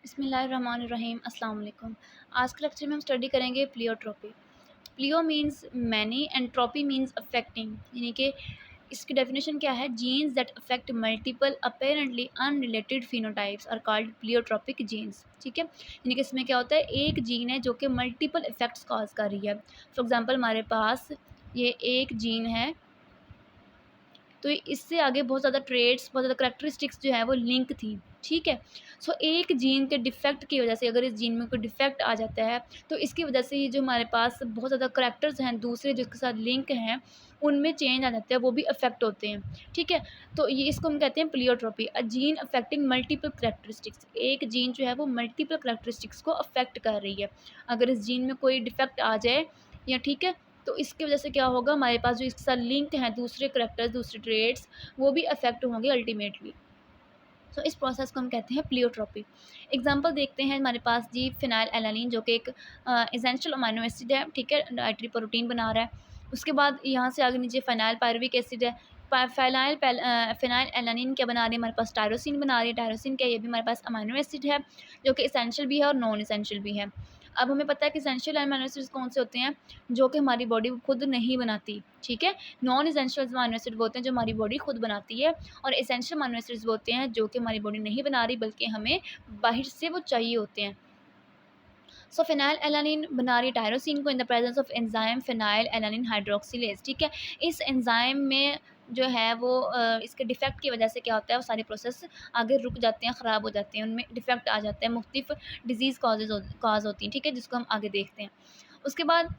बिस्मिल्लाहिर्रहमानिर्रहीम अस्सलाम वालेकुम। आज के लेक्चर में हम स्टडी करेंगे pleiotropy. Pleio means many and tropy means affecting, यानी कि इसकी डेफिनेशन क्या है? Genes that affect multiple apparently unrelated phenotypes are called pleiotropic genes. ठीक है, यानी कि इसमें क्या होता है, एक जीन है जो कि मल्टीपल इफेक्ट्स कॉज कर रही है। फॉर एग्जांपल हमारे पास ये एक जीन है, तो इससे आगे बहुत ज़्यादा ट्रेड्स, बहुत ज़्यादा करेक्टरिस्टिक्स जो है वो लिंक थी। ठीक है, सो एक जीन के डिफेक्ट की वजह से, अगर इस जीन में कोई डिफेक्ट आ जाता है तो इसकी वजह से ये जो हमारे पास बहुत ज़्यादा करेक्टर्स हैं दूसरे जिसके साथ लिंक हैं उनमें चेंज आ जाता है, वो भी अफेक्ट होते हैं। ठीक है, तो ये इसको हम कहते हैं pleiotropy, a gene affecting multiple characteristics. एक जीन जो है वो मल्टीपल करेक्टरिस्टिक्स को अफेक्ट कर रही है। अगर इस जीन में कोई डिफेक्ट आ जाए या ठीक है, तो इसकी वजह से क्या होगा, हमारे पास जो इसके साथ लिंक हैं दूसरे करैक्टर्स, दूसरे ट्रेड्स, वो भी अफेक्ट होंगे अल्टीमेटली। तो इस प्रोसेस को हम कहते हैं प्लियोट्रोपी। एग्जांपल देखते हैं हमारे पास जी, फिनाइल एलानिन जो कि एक एसेंशियल अमीनो एसिड है। ठीक है, डाइटरी प्रोटीन बना रहा है। उसके बाद यहाँ से आगे नीचे फिनाइल पायरुविक एसिड है। फिनाइल एलानिन क्या बना रही है हमारे पास? टायरोसिन बना रही है। टायरोसिन क्या, ये भी हमारे पास अमीनो एसिड है जो कि एसेंशियल भी है और नॉन एसेंशियल भी है। अब हमें पता है कि एसेंशियल अमीनो एसिड्स कौन से होते हैं? जो कि हमारी बॉडी खुद नहीं बनाती। ठीक है, नॉन एसेंशियल अमीनो एसिड वो होते हैं जो हमारी बॉडी खुद बनाती है, और एसेंशियल अमीनो एसिड्स वो होते हैं जो कि हमारी बॉडी नहीं बना रही बल्कि हमें बाहर से वो चाहिए होते हैं। सो फिनाइल एलानिन बना रही है टायरोसिन को in the presence of enzyme phenyl alanine hydroxylase. ठीक है, इस एंजाइम में जो है वो इसके डिफेक्ट की वजह से क्या होता है, वो सारे प्रोसेस आगे रुक जाते हैं, ख़राब हो जाते हैं, उनमें डिफेक्ट आ जाते हैं, मुख्तलिफ डिजीज़ काज होती हैं। ठीक है, जिसको हम आगे देखते हैं। उसके बाद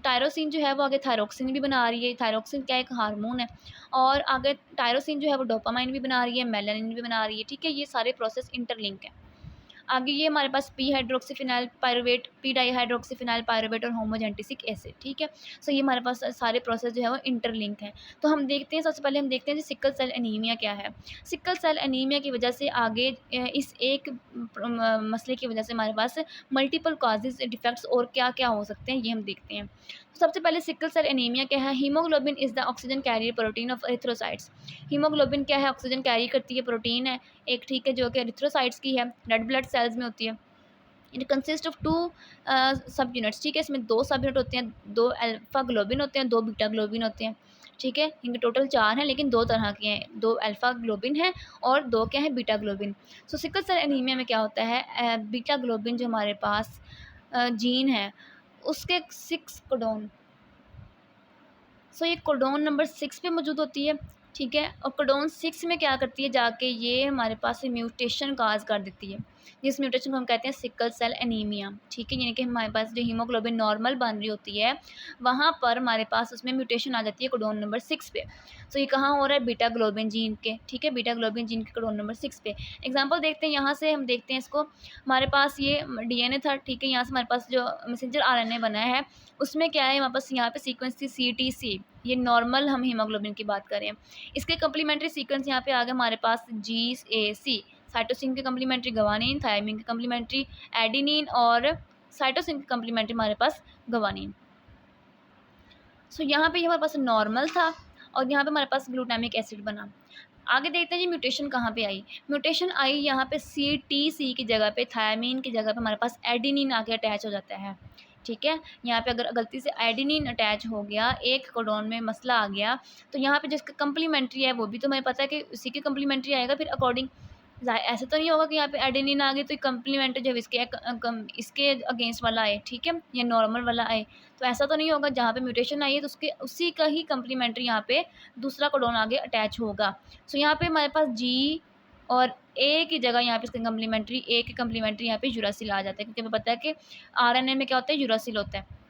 टायरोसिन जो है वो आगे थायरोक्सिन भी बना रही है। थायरोक्सिन क्या, एक हार्मोन है, और आगे टायरोसिन जो है वो डोपामाइन भी बना रही है, मेलानिन भी बना रही है। ठीक है, ये सारे प्रोसेस इंटरलिंक हैं। आगे ये हमारे पास पी हाइड्रोक्सीफिनाइल पायरुवेट, पी डाईहाइड्रोक्सीफिनाइल पायरुवेट और होमोजेंटिसिक एसिड। ठीक है, सो ये हमारे पास सारे प्रोसेस जो है वो इंटरलिंक हैं। तो हम देखते हैं, सबसे पहले हम देखते हैं जी सिकल सेल एनीमिया क्या है। सिकल सेल एनीमिया की वजह से आगे इस एक मसले की वजह से हमारे पास मल्टीपल कॉजेज डिफेक्ट्स और क्या क्या हो सकते हैं, ये हम देखते हैं। तो सबसे पहले सिकल सेल एनीमिया क्या है? Haemoglobin is the oxygen carrier protein of erythrocytes. Haemoglobin क्या है? ऑक्सीजन कैरी करती है, प्रोटीन है एक। ठीक है, जो कि एरिथ्रोसाइट्स की है, रेड ब्लड सेल्स में होती है। इट कंसिस्ट ऑफ टू सब यूनिट्स। ठीक है, इसमें दो सब यूनिट होते हैं, दो अल्फा ग्लोबिन होते हैं, दो बीटा ग्लोबिन होते हैं। ठीक है, इनके टोटल चार हैं लेकिन दो तरह के हैं, दो अल्फा ग्लोबिन है और दो क्या है, बीटा ग्लोबिन। सो सिकल सेल एनीमिया में क्या होता है, बीटा ग्लोबिन जो हमारे पास जीन है उसके 6 कोडोन, सो ये कोडोन नंबर 6 पे मौजूद होती है। ठीक है, और कोडोन 6 में क्या करती है, जाके ये हमारे पास म्यूटेशन काज कर देती है, जिस म्यूटेशन को हम कहते हैं सिकल सेल एनीमिया। ठीक है, यानी कि हमारे पास जो हीमोग्लोबिन नॉर्मल बन रही होती है वहाँ पर हमारे पास उसमें म्यूटेशन आ जाती है कोडोन नंबर 6 पे। सो ये कहाँ हो रहा है? बीटा ग्लोबिन जीन के। ठीक है, बीटा ग्लोबिन जीन के कोडोन नंबर 6 पे। एग्जाम्पल देखते हैं, यहाँ से हम देखते हैं इसको, हमारे पास ये डीएनए था। ठीक है, यहाँ से हमारे पास जो मैसेंजर आरएनए बना है उसमें क्या है, हमारे पास यहाँ पे सीक्वेंस थी CTC, ये नॉर्मल हम हीमोग्लोबिन की बात करें। इसके कम्प्लीमेंट्री सीक्वेंस यहाँ पे आ गए हमारे पास GAC, साइटोसिन के कम्प्लीमेंट्री गवानीन, थायमिन के कम्प्लीमेंट्री एडिनिन और साइटोसिन के कम्प्लीमेंट्री हमारे पास गवानीन। सो यहाँ पे हमारे पास नॉर्मल था और यहाँ पे हमारे पास ग्लूटामिक एसिड बना। आगे देखते हैं जी म्यूटेशन कहाँ पे आई। म्यूटेशन आई यहाँ पे CTC की जगह पे, थायमीन की जगह पे हमारे पास एडिनिन आके अटैच हो जाता है। ठीक है, यहाँ पे अगर गलती से एडिनिन अटैच हो गया, एक कोडोन में मसला आ गया, तो यहाँ पे जिसका कम्प्लीमेंट्री है वो भी तो हमें पता है कि उसी के कम्प्लीमेंट्री आएगा फिर अकॉर्डिंग। ऐसा तो नहीं होगा कि यहाँ पे एडेनिन आ गई तो कम्प्लीमेंट जो है इसके अगेंस्ट वाला आए। ठीक है, या नॉर्मल वाला आए, तो ऐसा तो नहीं होगा। जहाँ पे म्यूटेशन आई है तो उसके उसी का ही कम्प्लीमेंट्री यहाँ पे दूसरा कोडोन आगे अटैच होगा। सो यहाँ पे हमारे पास G और A की जगह यहाँ पे इसके कम्प्लीमेंट्री, A के कम्प्लीमेंट्री यहाँ पे यूरासिल आ जाता है, क्योंकि हमें पता है कि RNA में क्या होता है, यूरासिल होता है।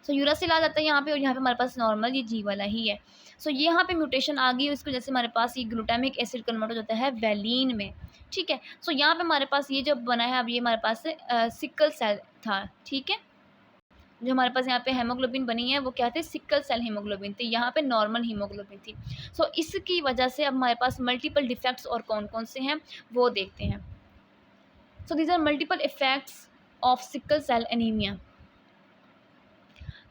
सो यूरासिल आ जाता है यहाँ पे, और यहाँ पे हमारे पास नॉर्मल ये G वाला ही है। सो ये यहाँ पे म्यूटेशन आ गई, उसकी वजह से हमारे पास ये ग्लूटामिक एसिड कन्वर्ट हो जाता है वैलीन में। ठीक है, सो यहाँ पे हमारे पास ये जो बना है अब, ये हमारे पास सिकल सेल था। ठीक है, जो हमारे पास यहाँ पे हेमोग्लोबिन बनी है वो क्या थे, सिकल सेल हीमोग्लोबिन थी, यहाँ पे नॉर्मल हीमोग्लोबिन थी। सो इसकी वजह से अब हमारे पास मल्टीपल डिफेक्ट्स और कौन कौन से हैं वो देखते हैं। So these are multiple effects of sickle cell anaemia.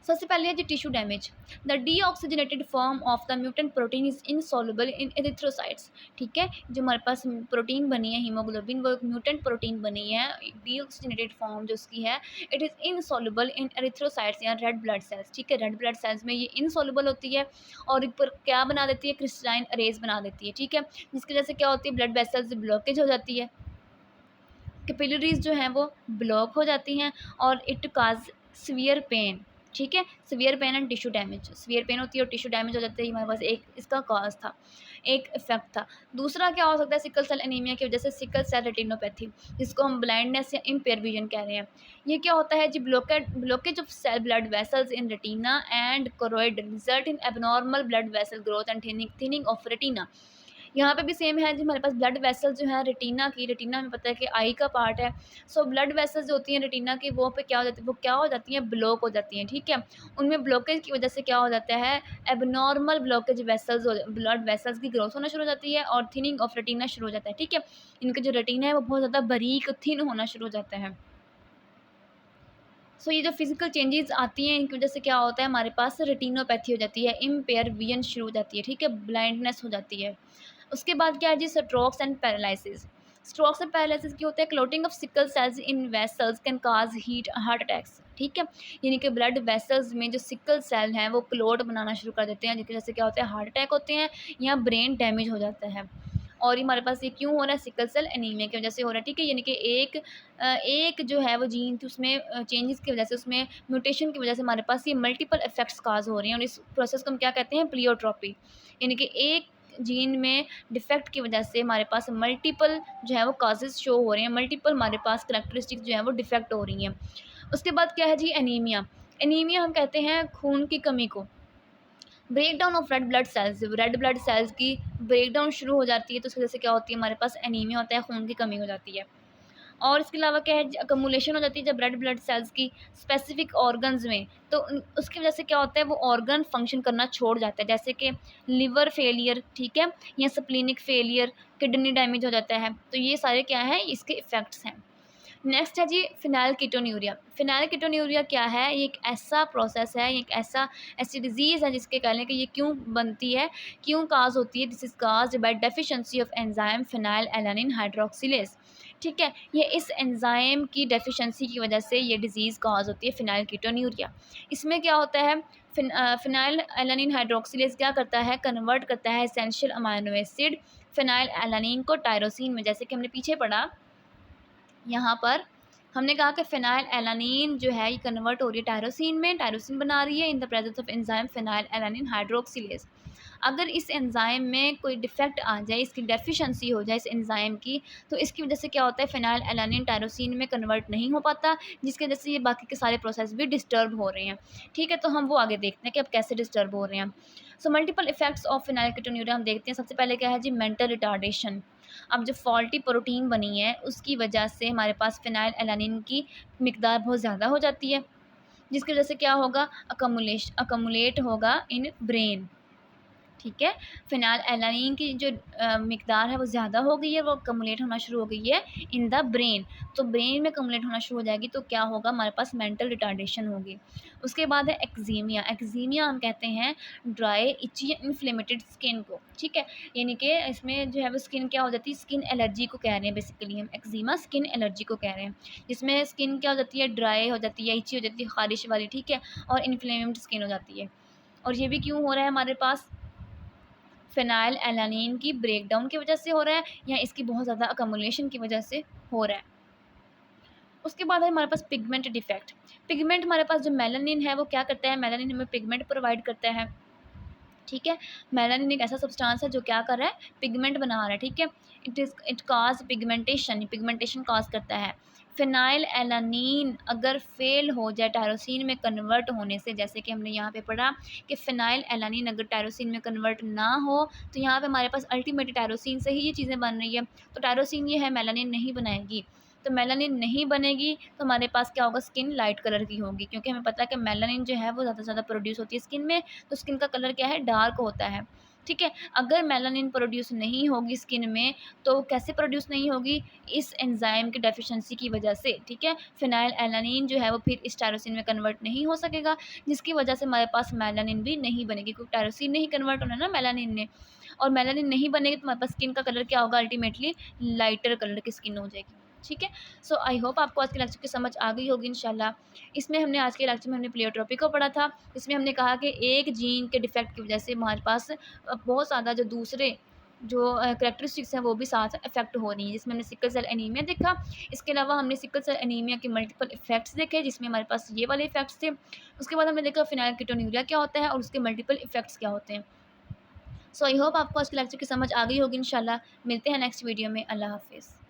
सबसे पहले है जी tissue damage. The deoxygenated form of the mutant protein is insoluble in erythrocytes. ठीक है, जो हमारे पास प्रोटीन बनी है हीमोग्लोबिन, वो एक म्यूटेंट प्रोटीन बनी है, डीऑक्सीजनेटेड फॉर्म जो उसकी है, it is insoluble in erythrocytes या रेड ब्लड सेल्स। ठीक है, रेड ब्लड सेल्स में ये इनसॉल्युबल होती है और ऊपर क्या बना देती है, क्रिस्टलाइन अरेज बना देती है। ठीक है, जिसकी वजह से क्या होती है, ब्लड वेसल्स ब्लॉकेज हो जाती है, कैपिलरीज जो हैं वो ब्लॉक हो जाती हैं और इट काज सीवियर पेन। ठीक है, severe pain and tissue damage, severe pain होती है और टिश्यू डैमेज हो जाता है। हमारे पास एक इसका कॉज था, एक इफेक्ट था। दूसरा क्या हो सकता है, सिकल सेल एनीमिया की वजह से सिकल सेल रेटिनोपैथी, जिसको हम ब्लाइंडनेस या इम्पेयर विजन कह रहे हैं। ये क्या होता है जी, blockage of cell blood vessels in retina and choroid result in abnormal blood vessel growth and thinning of retina. यहाँ पे भी सेम है जी, हमारे पास ब्लड वेसल जो है रेटिना की, रेटिना हमें पता है कि आई का पार्ट है। सो ब्लड वेसल्स जो होती हैं रेटिना की, वो पे क्या हो जाती है, वो क्या हो जाती हैं, ब्लॉक हो जाती हैं। ठीक है, उनमें ब्लॉकेज की वजह से क्या हो जाता है, abnormal blockage vessels, blood vessels की ग्रोथ होना शुरू हो जाती है और थिनिंग ऑफ रेटिना शुरू हो जाता है। ठीक है, इनका जो रेटिना है वो बहुत ज़्यादा बारीक थिन होना शुरू हो जाता है। सो ये जो फिजिकल चेंजेस आती हैं, इनकी वजह से क्या होता है, हमारे पास रेटिनोपैथी हो जाती है, इम्पेयर विजन शुरू हो जाती है। ठीक है, ब्लाइंडनेस हो जाती है। उसके बाद क्या है जी, strokes and paralysis. Strokes and paralysis की होता है, clotting of sickle cells in vessels can cause heat heart attacks. ठीक है, यानी कि ब्लड वेसल्स में जो सिकल सेल हैं वो क्लोट बनाना शुरू कर देते हैं, जिसकी वजह से क्या होता है, हार्ट अटैक होते हैं या ब्रेन डैमेज हो जाता है। और ये हमारे पास ये क्यों हो रहा है, सिकल सेल एनीमिया की वजह से हो रहा है। ठीक है, यानी कि एक जो है वो जीन थी, उसमें चेंजेस की वजह से, उसमें म्यूटेशन की वजह से हमारे पास ये मल्टीपल इफेक्ट्स काज हो रहे हैं और इस प्रोसेस को हम क्या कहते हैं, प्लियोट्रॉपी। यानी कि एक जीन में डिफेक्ट की वजह से हमारे पास मल्टीपल जो है वो काजेज शो हो रहे हैं, मल्टीपल हमारे पास करेक्टरिस्टिक्स जो है वो डिफेक्ट हो रही हैं। उसके बाद क्या है जी, एनीमिया। एनीमिया हम कहते हैं खून की कमी को। Break down of red blood cells, red blood cells की ब्रेक डाउन शुरू हो जाती है, तो उसकी वजह से क्या होती है, हमारे पास एनीमिया होता है, खून की कमी हो जाती है। और इसके अलावा क्या है, अकमुलेशन हो जाती है जब रेड ब्लड सेल्स की स्पेसिफिक ऑर्गन्स में, तो उसकी वजह से क्या होता है, वो ऑर्गन फंक्शन करना छोड़ जाता है, जैसे कि लिवर फेलियर। ठीक है, या स्प्लीनिक फेलियर, किडनी डैमेज हो जाता है। तो ये सारे क्या हैं, इसके इफ़ेक्ट्स हैं। नेक्स्ट है जी फिनाइल कीटोन्यूरिया। फिनाइल कीटोन्यूरिया क्या है, ये एक ऐसा प्रोसेस है, ये एक ऐसी डिजीज़ है जिसके कह लें कि ये क्यों बनती है, क्यों काज होती है। This is caused by deficiency of enzyme phenyl alanine hydroxylase. ठीक है, ये इस एंजाइम की डेफिशिएंसी की वजह से ये डिजीज़ काज होती है, फिनाइल कीटोन्यूरिया। इसमें क्या होता है, फिनाइल एलानिन हाइड्रोक्सिलेज क्या करता है, कन्वर्ट करता है essential amino acid phenyl alanine को टायरोसिन में। जैसे कि हमने पीछे पढ़ा, यहाँ पर हमने कहा कि फिनाइल एलानिन जो है ये कन्वर्ट हो रही है टायरोसिन में, टायरोसिन बना रही है in the presence of enzyme phenyl alanine hydroxylase. अगर इस एंजाइम में कोई डिफेक्ट आ जाए, इसकी डेफिशिएंसी हो जाए इस एंजाइम की, तो इसकी वजह से क्या होता है, फिनाइल एलानिन टायरोसिन में कन्वर्ट नहीं हो पाता, जिसकी वजह से ये बाकी के सारे प्रोसेस भी डिस्टर्ब हो रहे हैं। ठीक है, तो हम वो आगे देखते हैं कि अब कैसे डिस्टर्ब हो रहे हैं। So multiple effects of phenyl ketonuria हम देखते हैं। सबसे पहले क्या है जी, मेंटल रिटार्डेशन। अब जो फॉल्टी प्रोटीन बनी है उसकी वजह से हमारे पास फिनाइल एलानिन की मिकदार बहुत ज़्यादा हो जाती है, जिसकी वजह से क्या होगा, अकमुलेट होगा इन ब्रेन। ठीक है, फिनाइल एलानिन की जो मिकदार है वो ज़्यादा हो गई है, वो कमुलेट होना शुरू हो गई है इन द ब्रेन। तो ब्रेन में कमुलेट होना शुरू हो जाएगी तो क्या होगा, हमारे पास मेंटल रिटार्डेशन होगी। उसके बाद है एक्जीमिया। एक्जीमिया हम कहते हैं ड्राई इची इन्फ्लेमेटेड स्किन को। ठीक है, यानी कि इसमें जो है वो स्किन क्या हो जाती है, स्किन एलर्जी को कह रहे हैं बेसिकली हम, एक्जीमा स्किन एलर्जी को कह रहे हैं, जिसमें स्किन क्या हो जाती है, ड्राई हो जाती है, इची हो जाती है, खारिश वाली। ठीक है, और इन्फ्लेमेड स्किन हो जाती है। और ये भी क्यों हो रहा है, हमारे पास फिनाइल एलानिन की ब्रेकडाउन की वजह से हो रहा है या इसकी बहुत ज़्यादा अकमुलेशन की वजह से हो रहा है। उसके बाद है हमारे पास पिगमेंट डिफेक्ट। पिगमेंट हमारे पास जो मेलानिन है वो क्या करता है, मेलानिन हमें पिगमेंट प्रोवाइड करता है। ठीक है, मेलानिन एक ऐसा सब्सटेंस है जो क्या कर रहा है, पिगमेंट बना रहा है। ठीक है, इट काज पिगमेंटेशन, पिगमेंटेशन काज करता है। फिनाइल एलानिन अगर फेल हो जाए टायरोसिन में कन्वर्ट होने से, जैसे कि हमने यहाँ पे पढ़ा कि फिनाइल एलानिन अगर टायरोसिन में कन्वर्ट ना हो, तो यहाँ पे हमारे पास अल्टीमेटली टायरोसिन से ही ये चीज़ें बन रही है, तो टायरोसिन ये है मेलानिन नहीं बनाएगी। तो मेलानिन नहीं बनेगी तो हमारे पास क्या होगा, स्किन लाइट कलर की होगी, क्योंकि हमें पता है कि मेलानिन जो है वो ज़्यादा से ज़्यादा प्रोड्यूस होती है स्किन में, तो स्किन का कलर क्या है, डार्क होता है। ठीक है। अगर मेलानिन प्रोड्यूस नहीं होगी स्किन में, तो कैसे प्रोड्यूस नहीं होगी? इस एंजाइम की डेफिशिएंसी की वजह से, ठीक है। फिनाइलएलानिन जो है वो फिर इस टायरोसिन में कन्वर्ट नहीं हो सकेगा, जिसकी वजह से हमारे पास मेलानिन भी नहीं बनेगी, क्योंकि टायरोसिन नहीं कन्वर्ट होना है ना मेलानिन ने, और मेलानिन नहीं बनेगी तो हमारे पास स्किन का कलर क्या होगा? अल्टीमेटली लाइटर कलर की स्किन हो जाएगी, ठीक है। सो आई होप आपको आज के लेक्चर की समझ आ गई होगी इंशाल्लाह। इसमें हमने आज के लेक्चर में हमने प्लेयोट्रॉपी को पढ़ा था। इसमें हमने कहा कि एक जीन के डिफेक्ट की वजह से हमारे पास बहुत ज़्यादा जो दूसरे जो करैक्टरिस्टिक्स हैं वो भी साथ इफ़ेक्ट हो रही हैं, जिसमें हमने सिकल सेल एनीमिया देखा। इसके अलावा हमने सिकल सेल एनीमिया के मल्टीपल इफ़ेक्ट्स देखे, जिसमें हमारे पास ये वाले इफ़ेक्ट्स थे। उसके बाद हमने देखा फिनाइलकीटोन्यूरिया क्या होता है और उसके मल्टीपल इफ़ेक्ट्स क्या होते हैं। सो आई होप आपको आज के लेक्चर की समझ आ गई होगी इंशाल्लाह। मिलते हैं नेक्स्ट वीडियो में। अल्लाह हाफ़िज़।